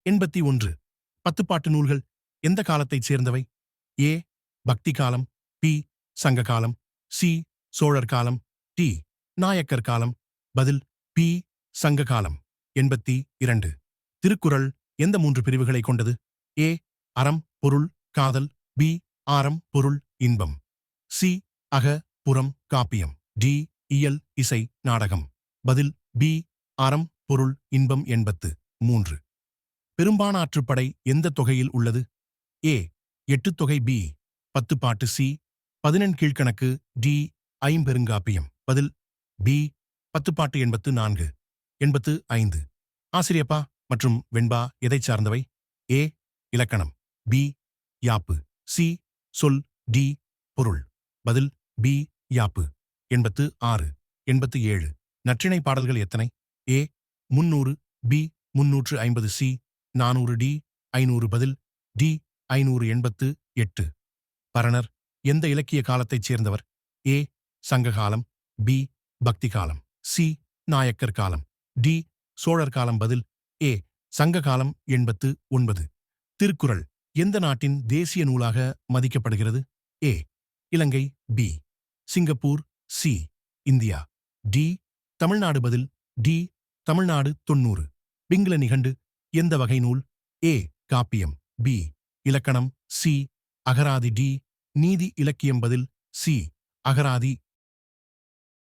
81. பத்துப்பாட்டு நூல்கள் எந்த காலத்தைச் சேர்ந்தவை? ஏ. பக்தி காலம். பி. சங்க காலம். சி. சோழர் காலம். டி. நாயக்கர் காலம். பதில் பி. சங்க காலம். 82. திருக்குறள் எந்த 3 பிரிவுகளை கொண்டது? ஏ. அறம், பொருள், காதல். பி. ஆரம், பொருள், இன்பம். சி. அக, புறம், காப்பியம். டி. இயல், இசை, நாடகம். பதில் பி. அறம், பொருள், இன்பம். 83. பெரும்பாணாற்றுப்படை எந்த தொகையில் உள்ளது? ஏ. எட்டுத்தொகை. பி. பத்துப்பாட்டு. சி. 11 கீழ்க்கணக்கு. டி. ஐம்பெருங்காப்பியம். பதில் பி. பத்துப்பாட்டு. 84. 85. ஆசிரியப்பா மற்றும் வெண்பா எதைச் சார்ந்தவை? ஏ. இலக்கணம். பி. யாப்பு. சி. சொல். டி. பொருள். பதில் பி. யாப்பு. 86. 87. நற்றிணை பாடல்கள் எத்தனை? ஏ. 300. பி. 350. சி. 400. டி. 500. பதில் டி. 588. பரணர் எந்த இலக்கிய காலத்தைச் சேர்ந்தவர்? ஏ. சங்ககாலம். பி. பக்தி காலம். சி. நாயக்கர் காலம். டி. சோழர் காலம். பதில் ஏ. சங்க காலம். 89. திருக்குறள் எந்த நாட்டின் தேசிய நூலாக மதிக்கப்படுகிறது? A. Ilangai. B. Singapore. C. India. D. Tamil Nadu. பதில் டி. தமிழ்நாடு. 90. பிங்கள நிகண்டு எந்த வகை நூல்? ஏ. காப்பியம். பி. இலக்கணம். சி. அகராதி. டி. நீதி இலக்கியம். பதில் சி. அகராதி.